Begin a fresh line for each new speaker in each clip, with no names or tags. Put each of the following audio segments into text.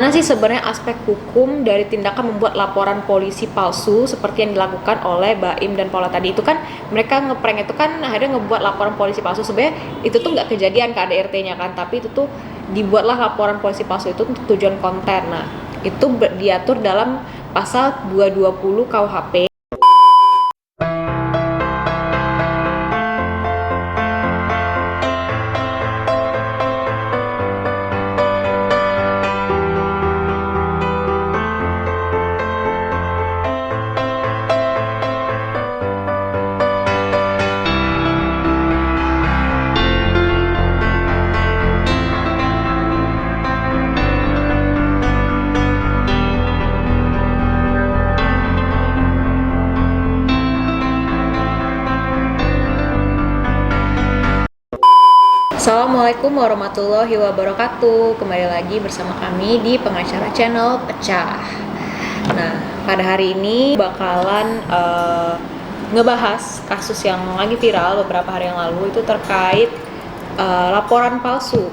Mana sih sebenarnya aspek hukum dari tindakan membuat laporan polisi palsu seperti yang dilakukan oleh Baim dan Paula tadi? Itu kan mereka ngeprank itu kan akhirnya ngebuat laporan polisi palsu. Sebenarnya itu tuh nggak kejadian KDRT-nya kan, tapi itu tuh dibuatlah laporan polisi palsu itu untuk tujuan konten. Nah, itu diatur dalam pasal 220 KUHP. Assalamualaikum warahmatullahi wabarakatuh. Kembali lagi bersama kami di pengacara channel Pecah. Nah, pada hari ini bakalan ngebahas kasus yang lagi viral beberapa hari yang lalu, itu terkait laporan palsu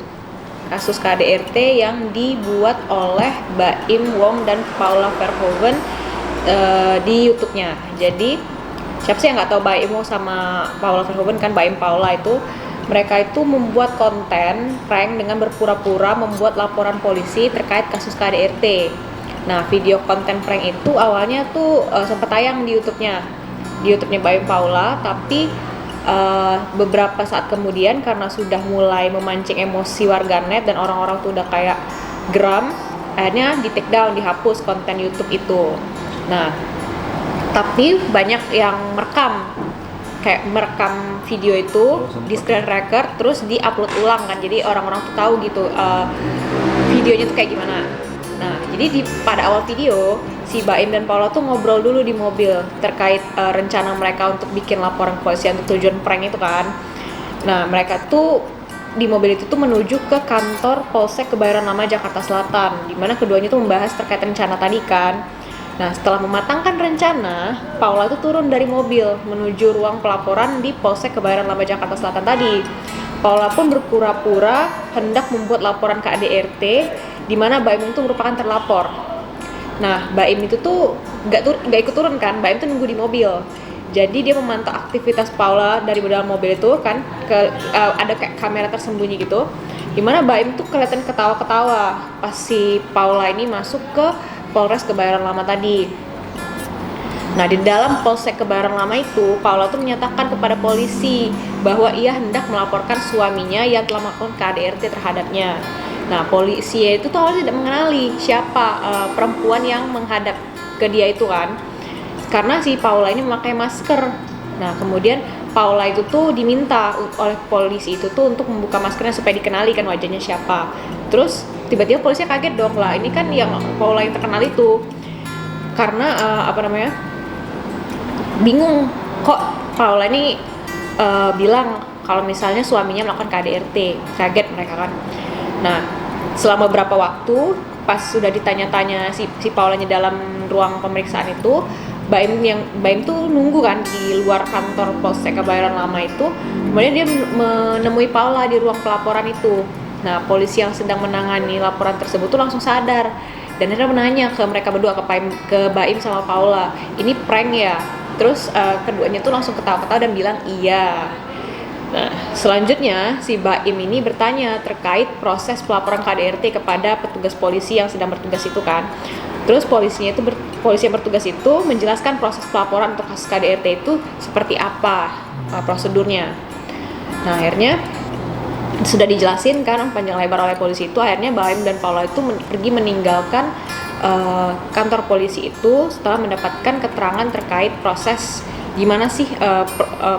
kasus KDRT yang dibuat oleh Baim Wong dan Paula Verhoeven di YouTube-nya. Jadi siapa sih yang nggak tahu Baim Wong sama Paula Verhoeven kan? Baim Paula itu mereka itu membuat konten prank dengan berpura-pura membuat laporan polisi terkait kasus KDRT. Nah, video konten prank itu awalnya tuh sempat tayang di YouTube-nya Baim Paula, tapi beberapa saat kemudian karena sudah mulai memancing emosi warganet dan orang-orang tuh udah kayak geram, akhirnya di take down, dihapus konten YouTube itu. Nah, tapi banyak yang merekam video itu di screen record terus di-upload ulang kan, jadi orang-orang tuh tahu gitu videonya tuh kayak gimana. Nah, jadi pada awal video si Baim dan Paula tuh ngobrol dulu di mobil terkait rencana mereka untuk bikin laporan polisi untuk tujuan prank itu kan. Nah, mereka tuh di mobil itu tuh menuju ke kantor Polsek Kebayoran Lama Jakarta Selatan, di mana keduanya tuh membahas terkait rencana tadi kan. Nah, setelah mematangkan rencana, Paula itu turun dari mobil menuju ruang pelaporan di Polsek Kebayoran Lama Jakarta Selatan tadi. Paula pun berpura-pura hendak membuat laporan KDRT, di mana Baim itu merupakan terlapor. Nah, Baim itu tuh nggak ikut turun kan, Baim tuh nunggu di mobil. Jadi dia memantau aktivitas Paula dari dalam mobil itu kan, ada kayak kamera tersembunyi gitu, di mana Baim tuh kelihatan ketawa-ketawa pas si Paula ini masuk ke Polres Kebayoran Lama tadi. Nah, di dalam Polsek Kebayoran Lama itu, Paula tuh menyatakan kepada polisi bahwa ia hendak melaporkan suaminya yang telah melakukan KDRT terhadapnya. Nah, polisi itu tuh awalnya tidak mengenali siapa perempuan yang menghadap ke dia itu kan, karena si Paula ini memakai masker. Nah, kemudian Paula itu tuh diminta oleh polisi itu tuh untuk membuka maskernya supaya dikenali kan wajahnya siapa. Terus tiba-tiba polisinya kaget dong, lah ini kan yang Paula yang terkenal itu. Karena bingung kok Paula ini bilang kalau misalnya suaminya melakukan KDRT. Kaget mereka kan. Nah, selama beberapa waktu pas sudah ditanya-tanya si Paulanya dalam ruang pemeriksaan itu, Baim tuh nunggu kan di luar kantor Polsek Kebayoran Lama itu. Kemudian dia menemui Paula di ruang pelaporan itu. Nah, polisi yang sedang menangani laporan tersebut tuh langsung sadar dan akhirnya menanya ke mereka berdua, ke Baim sama Paula, ini prank ya? Terus keduanya tuh langsung ketawa-ketawa dan bilang iya. Nah, selanjutnya si Baim ini bertanya terkait proses pelaporan KDRT kepada petugas polisi yang sedang bertugas itu kan. Terus polisi yang bertugas itu menjelaskan proses pelaporan untuk kasus KDRT itu seperti apa prosedurnya. Nah, akhirnya sudah dijelasin kan panjang lebar oleh polisi itu, akhirnya Baim dan Paula itu pergi meninggalkan kantor polisi itu setelah mendapatkan keterangan terkait proses gimana sih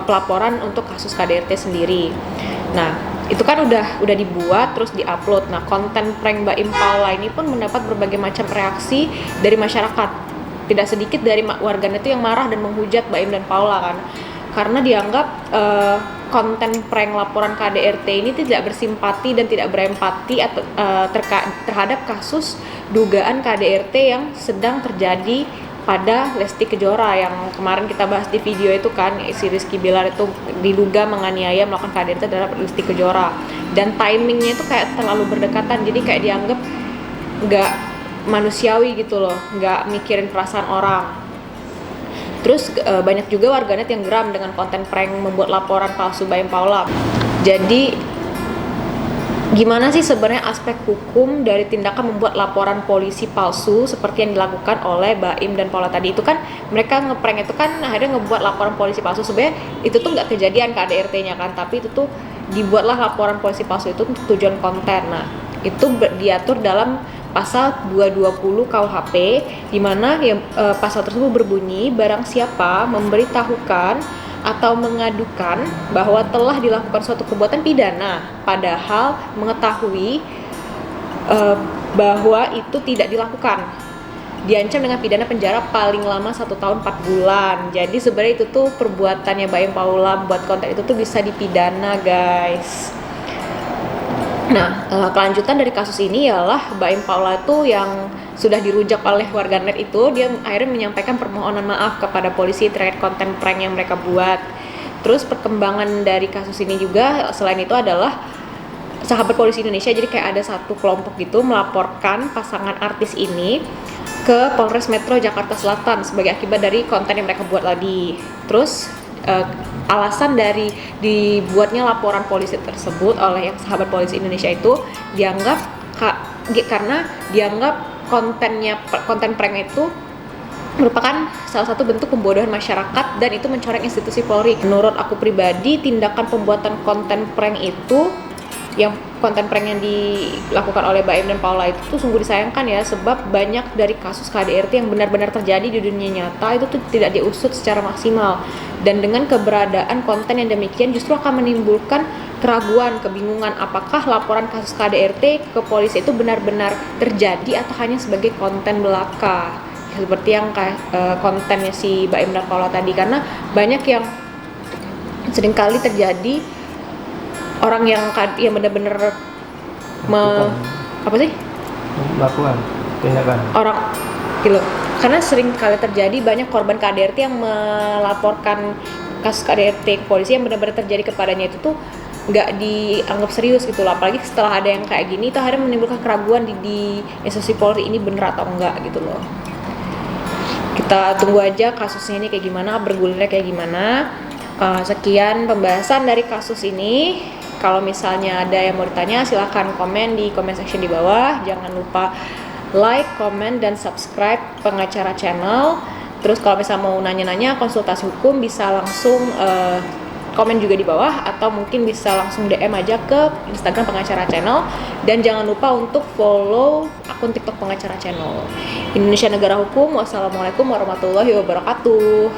pelaporan untuk kasus KDRT sendiri. Nah, itu kan udah dibuat terus diupload. Nah, konten prank Baim Paula ini pun mendapat berbagai macam reaksi dari masyarakat. Tidak sedikit dari warganet itu yang marah dan menghujat Baim dan Paula kan, karena dianggap konten prank laporan KDRT ini tidak bersimpati dan tidak berempati terhadap kasus dugaan KDRT yang sedang terjadi pada Lesti Kejora yang kemarin kita bahas di video itu kan, si Rizky Bilar itu diduga menganiaya melakukan KDRT terhadap Lesti Kejora, dan timingnya itu kayak terlalu berdekatan, jadi kayak dianggap manusiawi gitu loh, nggak mikirin perasaan orang. Terus banyak juga warganet yang geram dengan konten prank membuat laporan palsu Baim Paula. Jadi gimana sih sebenarnya aspek hukum dari tindakan membuat laporan polisi palsu seperti yang dilakukan oleh Baim dan Paula tadi? Itu kan mereka ngeprank itu kan akhirnya ngebuat laporan polisi palsu. Sebenarnya itu tuh nggak kejadian KDRT-nya kan, tapi itu tuh dibuatlah laporan polisi palsu itu untuk tujuan konten. Nah, itu diatur dalam pasal 220 KUHP, di mana pasal tersebut berbunyi barang siapa memberitahukan atau mengadukan bahwa telah dilakukan suatu perbuatan pidana padahal mengetahui bahwa itu tidak dilakukan, diancam dengan pidana penjara paling lama 1 tahun 4 bulan. Jadi sebenarnya itu tuh perbuatannya Baim Paula buat konten itu tuh bisa dipidana, guys. Nah, kelanjutan dari kasus ini ialah Baim Paula itu yang sudah dirujak oleh warganet itu, dia akhirnya menyampaikan permohonan maaf kepada polisi terkait konten prank yang mereka buat. Terus perkembangan dari kasus ini juga selain itu adalah Sahabat Polisi Indonesia, jadi kayak ada satu kelompok gitu melaporkan pasangan artis ini ke Polres Metro Jakarta Selatan sebagai akibat dari konten yang mereka buat tadi. Terus alasan dari dibuatnya laporan polisi tersebut oleh yang Sahabat Polisi Indonesia itu dianggap karena dianggap konten prank itu merupakan salah satu bentuk pembodohan masyarakat dan itu mencoreng institusi Polri. Menurut aku pribadi, tindakan pembuatan konten prank itu, yang konten prank yang dilakukan oleh Baim dan Paula itu tuh sungguh disayangkan ya, sebab banyak dari kasus KDRT yang benar-benar terjadi di dunia nyata itu tuh tidak diusut secara maksimal, dan dengan keberadaan konten yang demikian justru akan menimbulkan keraguan, kebingungan apakah laporan kasus KDRT ke polisi itu benar-benar terjadi atau hanya sebagai konten belaka seperti yang kontennya si Baim dan Paula tadi. Karena banyak yang seringkali terjadi orang yang benar-benar
melakukan tindakan
orang gitu. Karena sering kali terjadi banyak korban KDRT yang melaporkan kasus KDRT ke polisi yang benar-benar terjadi kepadanya itu tuh nggak dianggap serius gitu loh. Apalagi setelah ada yang kayak gini itu akhirnya menimbulkan keraguan di institusi Polri ini bener atau enggak gitu loh. Kita tunggu aja kasusnya ini kayak gimana, bergulirnya kayak gimana. Sekian pembahasan dari kasus ini. Kalau misalnya ada yang mau ditanya, silahkan komen di comment section di bawah. Jangan lupa like, comment, dan subscribe Pengacara Channel. Terus kalau misalnya mau nanya-nanya konsultasi hukum bisa langsung komen juga di bawah, atau mungkin bisa langsung DM aja ke Instagram Pengacara Channel. Dan jangan lupa untuk follow akun TikTok Pengacara Channel. Indonesia Negara Hukum. Wassalamualaikum warahmatullahi wabarakatuh.